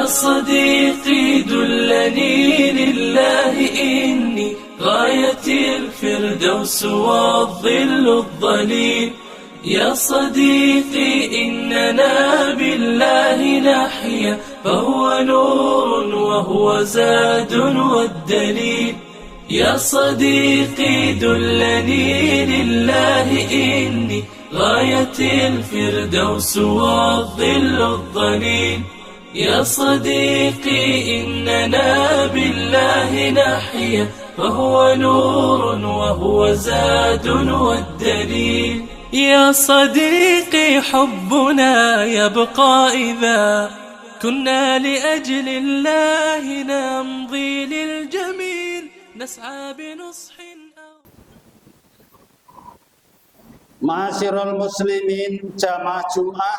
يا صديقي دلني لله إني غاية الفردوس والظل الظليل. يا صديقي إننا بالله نحيا فهو نور وهو زاد والدليل. يا صديقي دلني لله إني غاية الفردوس والظل الظليل. يا صديقي إننا بالله نحيا فهو نور وهو زاد والدليل. يا صديقي حبنا يبقى إذا كنا لأجل الله نمضي للجميل نسعى بنصح. Ma'asyiral muslimin, jamaah Jum'ah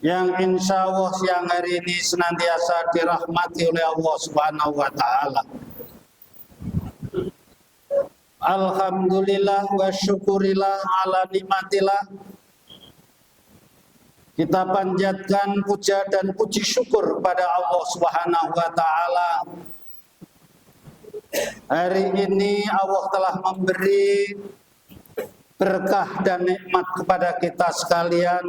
yang insya Allah siang hari ini senantiasa dirahmati oleh Allah Subhanahu wa Ta'ala. Alhamdulillah wa syukurillah ala nikmatillah. Kita panjatkan puja dan puji syukur pada Allah Subhanahu wa Ta'ala. Hari ini Allah telah memberi berkah dan nikmat kepada kita sekalian.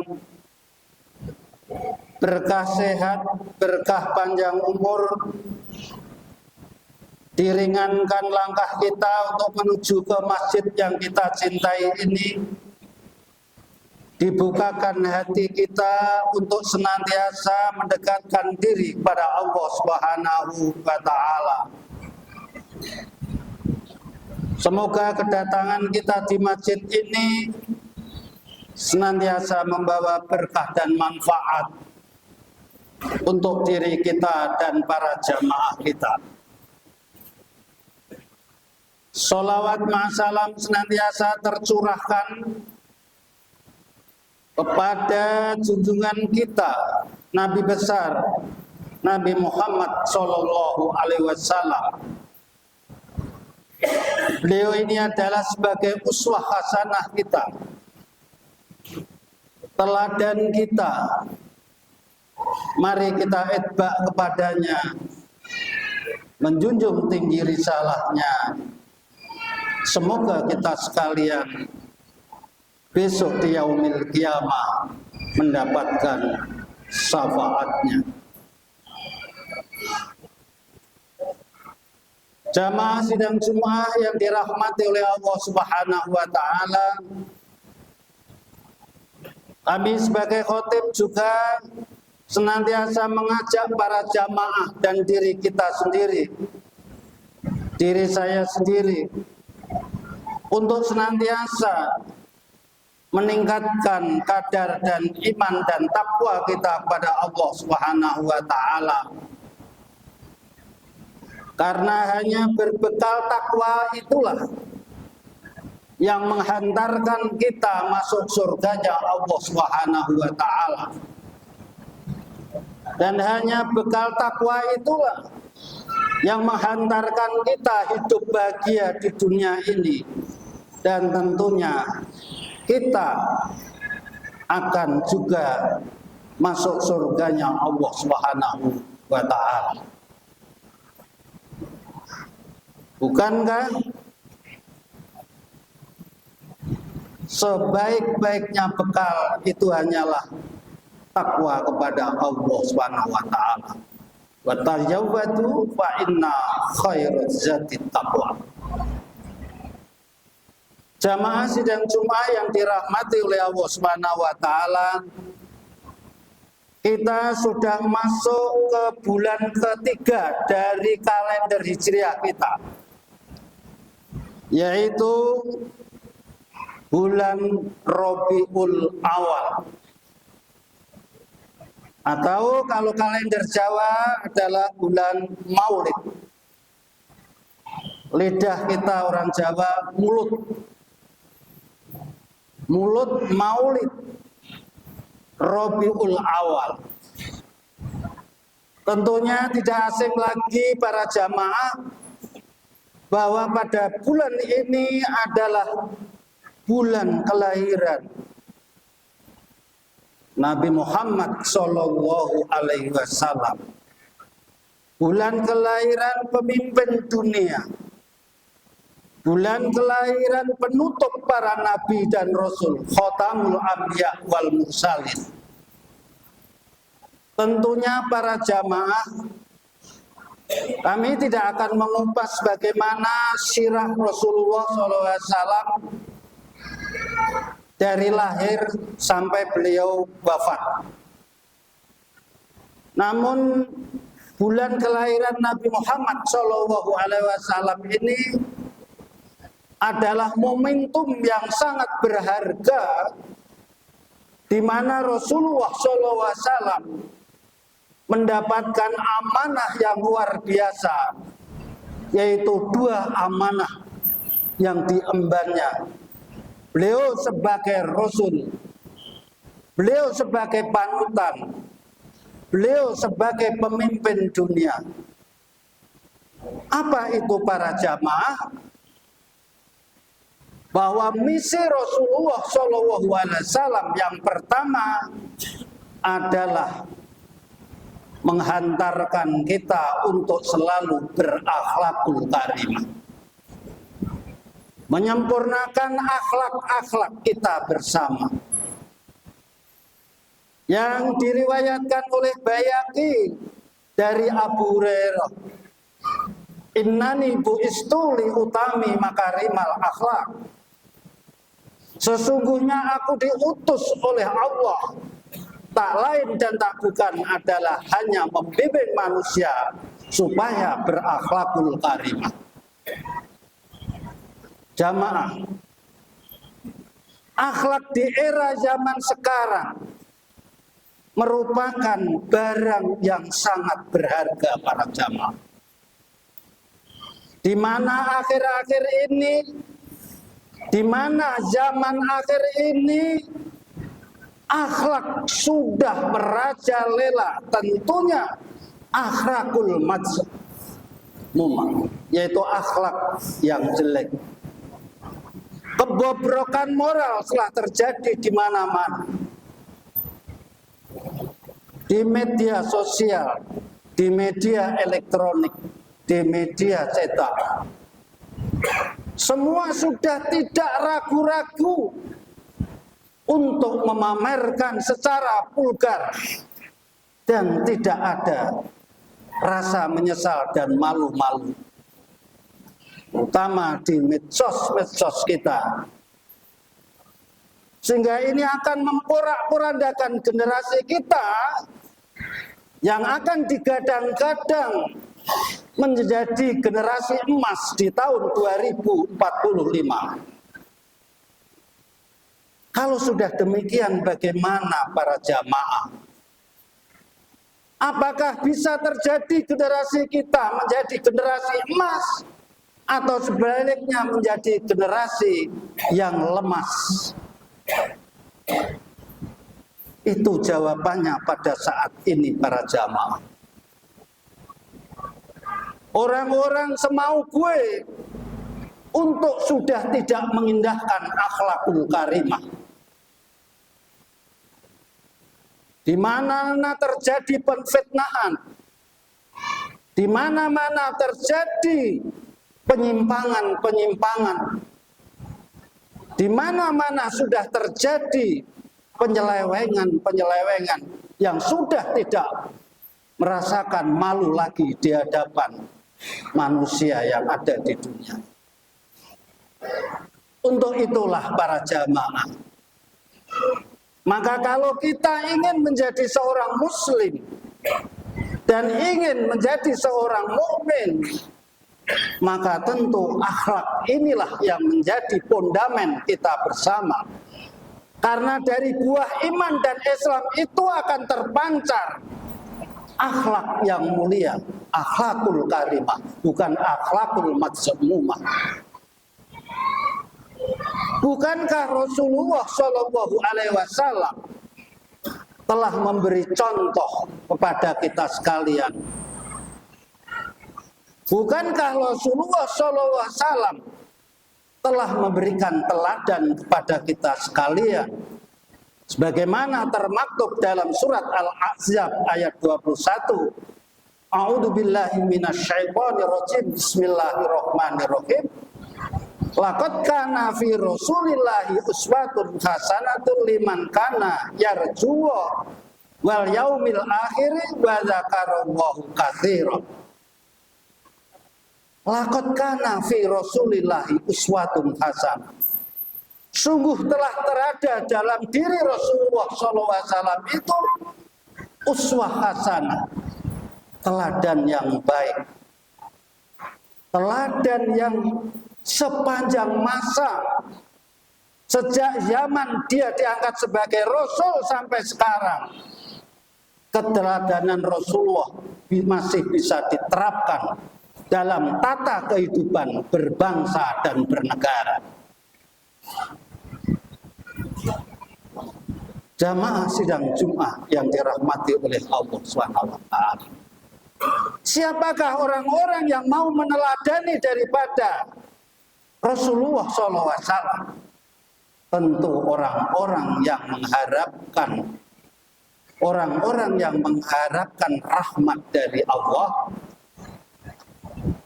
Berkah sehat, berkah panjang umur, diringankan langkah kita untuk menuju ke masjid yang kita cintai ini, dibukakan hati kita untuk senantiasa mendekatkan diri kepada Allah Subhanahu wa Ta'ala. Semoga kedatangan kita di masjid ini senantiasa membawa berkah dan manfaat untuk diri kita dan para jamaah kita. Sholawat ma'asalam senantiasa tercurahkan kepada junjungan kita, Nabi besar, Nabi Muhammad Sallallahu Alaihi Wasallam. Beliau ini adalah sebagai uswah hasanah kita, teladan kita. Mari kita itba kepadanya, menjunjung tinggi risalahnya. Semoga kita sekalian besok di yaumil qiyamah mendapatkan syafaatnya. Jamaah sidang Jumat yang dirahmati oleh Allah Subhanahu wa Ta'ala, kami sebagai khotib juga senantiasa mengajak para jamaah dan diri kita sendiri, diri saya sendiri, untuk senantiasa meningkatkan kadar dan iman dan takwa kita kepada Allah Subhanahu wa Ta'ala. Karena hanya berbekal takwa itulah yang menghantarkan kita masuk surganya Allah Subhanahu wa Ta'ala. Dan hanya bekal takwa itulah yang menghantarkan kita hidup bahagia di dunia ini. Dan tentunya kita akan juga masuk surganya Allah Subhanahu wa Ta'ala. Bukankah sebaik-baiknya bekal itu hanyalah takwa kepada Allah Subhanahu wa Ta'ala? Wa tazawwadu fa inna khairaz zati taqwa. Jamaah sidang Jumat yang dirahmati oleh Allah Subhanahu wa Ta'ala, kita sudah masuk ke bulan ketiga dari kalender Hijriah kita, yaitu bulan Rabiul Awal, atau kalau kalender Jawa adalah bulan Maulid. Lidah kita orang Jawa mulut Maulid Rabiul Awal. Tentunya tidak asing lagi para jamaah bahwa pada bulan ini adalah bulan kelahiran Nabi Muhammad Shallallahu Alaihi Wasallam, bulan kelahiran pemimpin dunia, bulan kelahiran penutup para nabi dan rasul, Khotamul Anbiya wal Mursalin. Tentunya para jamaah, kami tidak akan mengupas bagaimana sirah Rasulullah SAW dari lahir sampai beliau wafat. Namun bulan kelahiran Nabi Muhammad SAW ini adalah momentum yang sangat berharga, di mana Rasulullah SAW mendapatkan amanah yang luar biasa, yaitu 2 amanah yang diembannya. Beliau sebagai Rasul, beliau sebagai panutan, beliau sebagai pemimpin dunia. Apa itu para jamaah? Bahwa misi Rasulullah SAW yang pertama adalah menghantarkan kita untuk selalu berakhlakul karimah, menyempurnakan akhlak-akhlak kita bersama. Yang diriwayatkan oleh Bayhaqi dari Abu Hurairah, innani bu'istu li utami makarimal akhlak. Sesungguhnya aku diutus oleh Allah, tak lain dan tak bukan adalah hanya membimbing manusia supaya berakhlakul karimah. Jamaah, akhlak di era zaman sekarang merupakan barang yang sangat berharga para jamaah. Di mana akhir-akhir ini, di mana zaman akhir ini, akhlak sudah merajalela, tentunya akhlakul mazmumah, yaitu akhlak yang jelek. Kebobrokan moral telah terjadi di mana-mana. Di media sosial, di media elektronik, di media cetak. Semua sudah tidak ragu-ragu untuk memamerkan secara vulgar dan tidak ada rasa menyesal dan malu-malu. Utama di medsos kita. Sehingga ini akan memporak-porandakan generasi kita yang akan digadang-gadang menjadi generasi emas di tahun 2045. Kalau sudah demikian, bagaimana para jamaah? Apakah bisa terjadi generasi kita menjadi generasi emas, atau sebaliknya menjadi generasi yang lemas? Itu jawabannya pada saat ini para jamaah. Orang-orang semau gue untuk sudah tidak mengindahkan akhlakul karimah. Di mana-mana terjadi penfitnahan, di mana-mana terjadi penyimpangan-penyimpangan, di mana-mana sudah terjadi penyelewengan-penyelewengan yang sudah tidak merasakan malu lagi di hadapan manusia yang ada di dunia. Untuk itulah para jamaah, maka kalau kita ingin menjadi seorang muslim dan ingin menjadi seorang mukmin, maka tentu akhlak inilah yang menjadi fondamen kita bersama. Karena dari buah iman dan Islam itu akan terpancar akhlak yang mulia, akhlakul karimah, bukan akhlakul mazmumah. Bukankah Rasulullah SAW telah memberi contoh kepada kita sekalian? Bukankah Rasulullah SAW telah memberikan teladan kepada kita sekalian? Sebagaimana termaktub dalam surat Al-Ahzab ayat 21. A'udzu billahi minasyaitonir rajim. Bismillahirrahmanirrahim. Laqad kana fi Rasulillahi uswatun hasanatun liman kana yarju wal yaumil akhir wa dzakarallahu katsiran. Laqad kana fi Rasulillahi uswatun hasanah. Sungguh telah terada dalam diri Rasulullah SAW itu uswah hasanah, teladan yang baik, teladan yang sepanjang masa sejak zaman dia diangkat sebagai Rasul sampai sekarang. Keteladanan Rasulullah masih bisa diterapkan dalam tata kehidupan berbangsa dan bernegara. Jamaah sidang Jumat yang dirahmati oleh Allah SWT. Siapakah orang-orang yang mau meneladani daripada Rasulullah SAW? Tentu orang-orang yang mengharapkan rahmat dari Allah.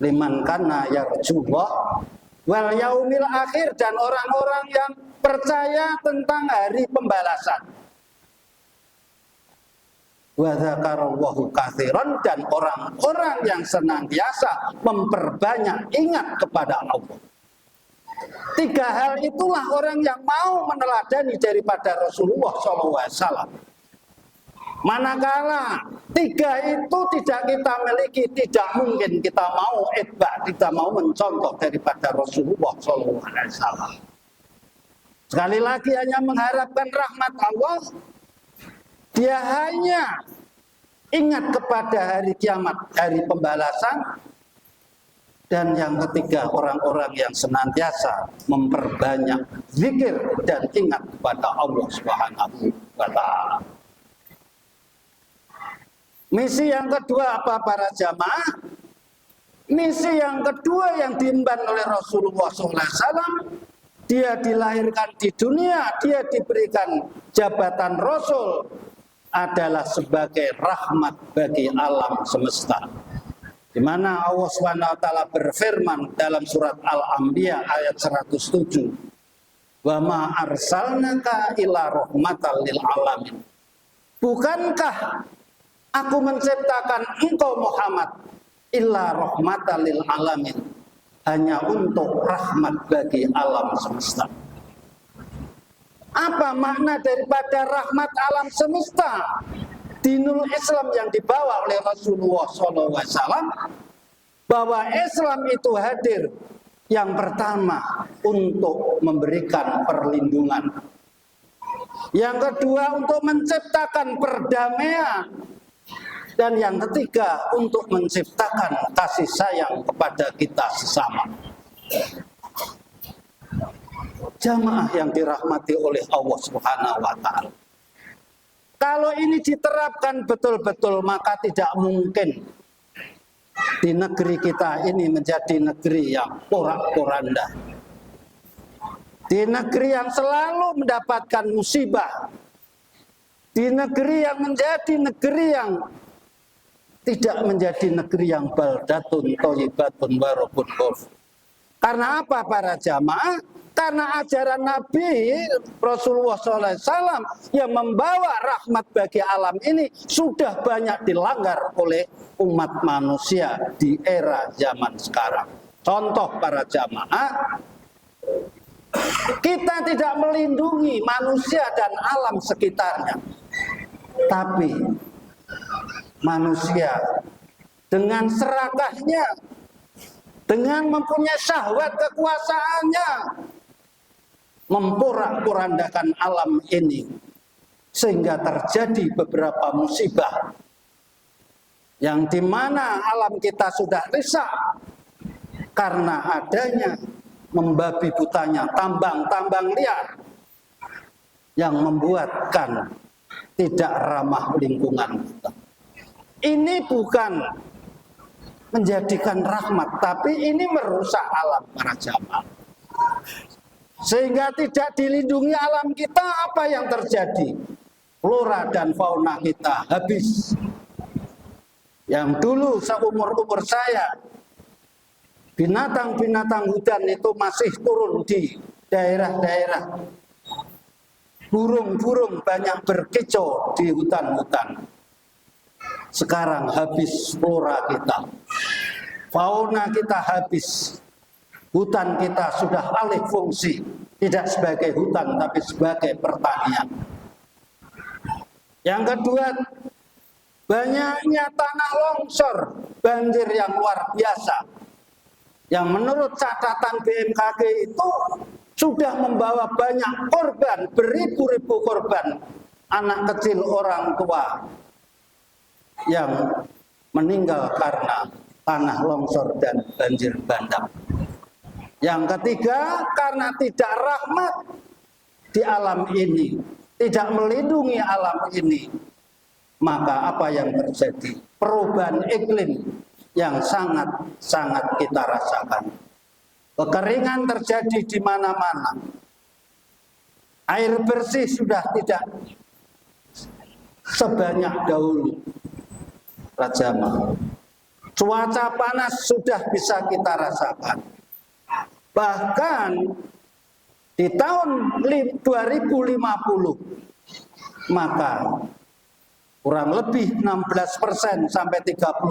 Liman kana yarjullah wal yaumil akhir, dan orang-orang yang percaya tentang hari pembalasan. Wa dzakarallahu katsiran, dan orang-orang yang senantiasa memperbanyak ingat kepada Allah. Tiga hal itulah orang yang mau meneladani daripada Rasulullah SAW. Manakala tiga itu tidak kita miliki, tidak mungkin kita mau tidak mau mencontoh daripada Rasulullah SAW. Sekali lagi hanya mengharapkan rahmat Allah. Dia hanya ingat kepada hari kiamat, hari pembalasan. Dan yang ketiga, orang-orang yang senantiasa memperbanyak zikir dan ingat kepada Allah Subhanahu wa Ta'ala. Misi yang kedua apa para jamaah? Misi yang kedua yang diemban oleh Rasulullah SAW, dia dilahirkan di dunia, dia diberikan jabatan Rasul, adalah sebagai rahmat bagi alam semesta. Di mana Allah SWT berfirman dalam surat Al-Anbiya ayat 107, "Wa ma arsalnaka illa rahmatan lil alamin." Bukankah aku menciptakan engkau Muhammad illa rahmatan lil alamin, hanya untuk rahmat bagi alam semesta. Apa makna daripada rahmat alam semesta? Dinul Islam yang dibawa oleh Rasulullah SAW, bahwa Islam itu hadir yang pertama untuk memberikan perlindungan, yang kedua untuk menciptakan perdamaian, dan yang ketiga untuk menciptakan kasih sayang kepada kita sesama. Jamaah yang dirahmati oleh Allah Subhanahu wa Ta'ala, kalau ini diterapkan betul-betul, maka tidak mungkin di negeri kita ini menjadi negeri yang porak-poranda, di negeri yang selalu mendapatkan musibah, di negeri yang menjadi negeri yang tidak menjadi negeri yang baldatun thayyibatun wa rabbun ghafur. Karena apa para jamaah? Karena ajaran Nabi Rasulullah SAW yang membawa rahmat bagi alam ini sudah banyak dilanggar oleh umat manusia di era zaman sekarang. Contoh para jamaah, kita tidak melindungi manusia dan alam sekitarnya, tapi manusia dengan serakahnya, dengan mempunyai syahwat kekuasaannya, memporak-porandakan alam ini, sehingga terjadi beberapa musibah yang dimana alam kita sudah rusak karena adanya membabi butanya tambang-tambang liar yang membuatkan tidak ramah lingkungan kita. Ini bukan menjadikan rahmat, tapi ini merusak alam para jamaah. sehingga tidak dilindungi alam kita, apa yang terjadi? Flora dan fauna kita habis. Yang dulu seumur-umur saya, binatang-binatang hutan itu masih turun di daerah-daerah. Burung-burung banyak berkicau di hutan-hutan. Sekarang habis flora kita, fauna kita habis. Hutan kita sudah alih fungsi, tidak sebagai hutan tapi sebagai pertanian. Yang kedua, banyaknya tanah longsor, banjir yang luar biasa, yang menurut catatan BMKG itu sudah membawa banyak korban, beribu-ribu korban, anak kecil, orang tua yang meninggal karena tanah longsor dan banjir bandang. Yang ketiga, karena tidak rahmat di alam ini, tidak melindungi alam ini, maka apa yang terjadi? Perubahan iklim yang sangat-sangat kita rasakan. Kekeringan terjadi di mana-mana. Air bersih sudah tidak sebanyak dahulu. Rajama. Cuaca panas sudah bisa kita rasakan. Bahkan di tahun 2050 maka kurang lebih 16% sampai 30%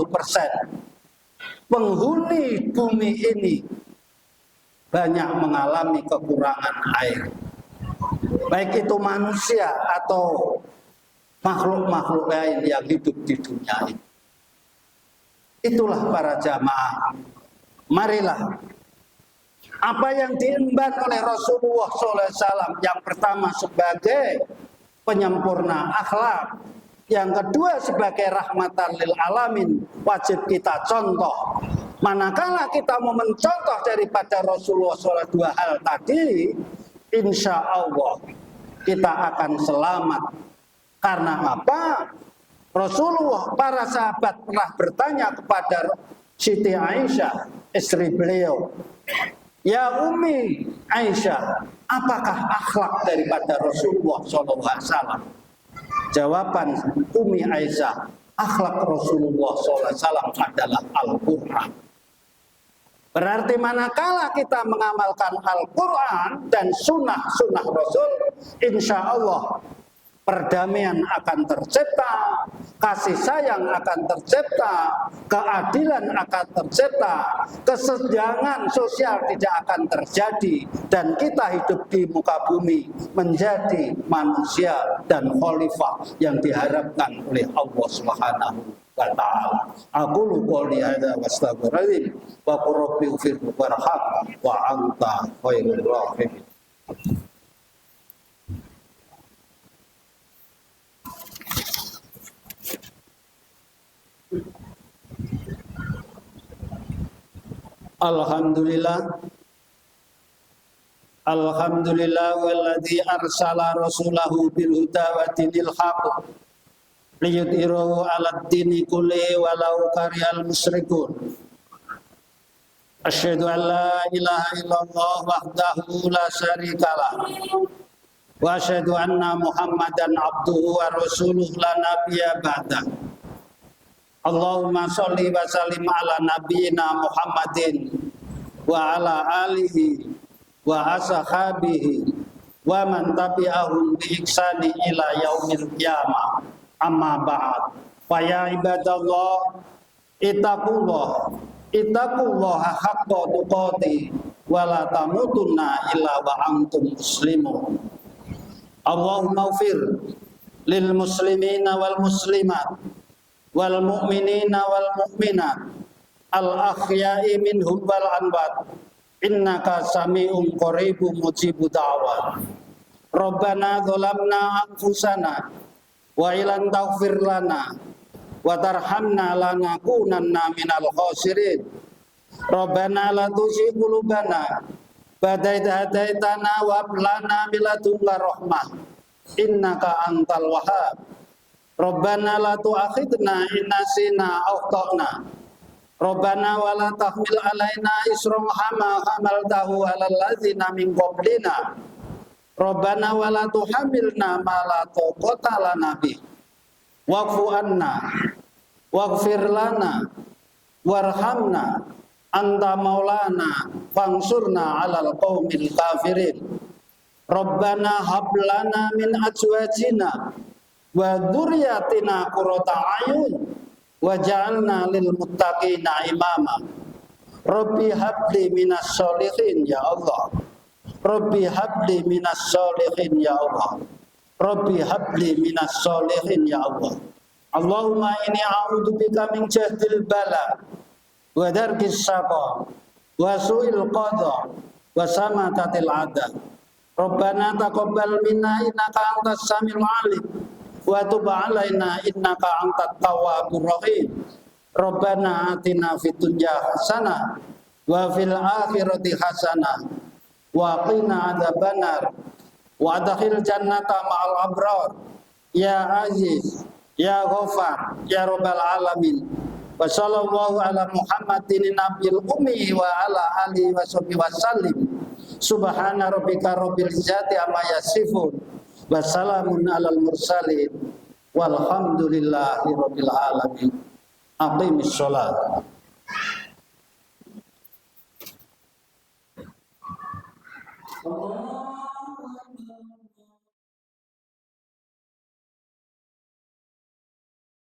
penghuni bumi ini banyak mengalami kekurangan air. Baik itu manusia atau makhluk-makhluk lain yang hidup di dunia ini. Itulah para jamaah. Marilah apa yang diemban oleh Rasulullah SAW, yang pertama sebagai penyempurna akhlak, yang kedua sebagai rahmatan lil alamin, wajib kita contoh. Manakala kita mau mencontoh daripada Rasulullah SAW dua hal tadi, insya Allah kita akan selamat. Karena apa? Rasulullah, para sahabat pernah bertanya kepada Siti Aisyah, istri beliau, "Ya Ummi Aisyah, apakah akhlak daripada Rasulullah SAW?" Jawaban Ummi Aisyah, akhlak Rasulullah SAW adalah Al-Quran. Berarti manakala kita mengamalkan Al-Quran dan sunnah-sunnah Rasul, insya Allah perdamaian akan tercipta, kasih sayang akan tercipta, keadilan akan tercipta, kesenjangan sosial tidak akan terjadi, dan kita hidup di muka bumi menjadi manusia dan khalifah yang diharapkan oleh Allah Subhanahu wa ta'ala. Aqulu qouli hadza wa astaghfirullaha wa qul rabbi ighfir warham wa anta khairur rahimin. Alhamdulillah, alhamdulillah walladzi arsala rasulahu bil huda wa dinil haqq liyudhhirahu 'alad dini kulli walau karihal musyrikun. Asyhadu an la ilaha illallah wahdahu la syarikalah wa asyhadu anna Muhammadan abduhu wa rasuluhu la nabiyya ba'da. Allahumma sholli wa sallim ala nabiyyina Muhammadin wa ala alihi wa ashabihi wa man tabi'ahum bi ihsani ila yaumil qiyamah. Amma ba'd. Fa ya ibadallah, ittaqullaha haqqa tuqatih wa la tamutunna illa wa antum muslimun. Allahumma ighfir lil muslimina wal muslimat wal mu'minina wal mu'minat al akhya'i minhum wal anbat innaka sami'un qaribun mujibud da'wat. Rabbana dzalamna anfusana wa ilan taghfir lana wa tarhamna lanakunanna minal khasirin. Rabbana la tuzigh qulubana ba'da idh hadaitana wa hab lana min ladunka rahmah innaka antal wahhab. Rabbana la tu'akhidna in nasina aw akhtana. Rabbana wa la tahmil alaina isran kama hamaltahu 'alal ladzina min qablina. Rabbana wa la tuhammilna ma la taqata lana bih. Wa'fu anna waghfir lana warhamna anta maulana fansurna 'alal qaumil kafirin. Rabbana hab lana min azwajina wa dzurriyyatina qurrata a'yun waj'alna lil muttaqina imama. Rabbi habli minas sholihin ya Allah. Rabbi habli minas sholihin ya Allah. Rabbi habli minas sholihin ya Allah. Allahumma inni a'udzubika min jahdil bala wa darkis syaqa wa su'il qada wa samatatil adab. Rabbana taqabbal minna innaka antas samiul alim wa tub 'alaina innaka antat tawwabur rahim. Rabbana atina fid dunya hasanah wa fil akhirati hasanah wa qina adzabannar wa adkhil jannata ma'al abrar ya aziz ya ghafar ya rabbal alamin. Wa sallallahu ala Muhammadin nabiyil ummi wa ala alihi wa sahbihi wasallim. Subhana rabbika rabbil izzati amma yasifun. Wassalamun alal mursalin walhamdulillahi rabbil alamin. Aqimis sholat. Allah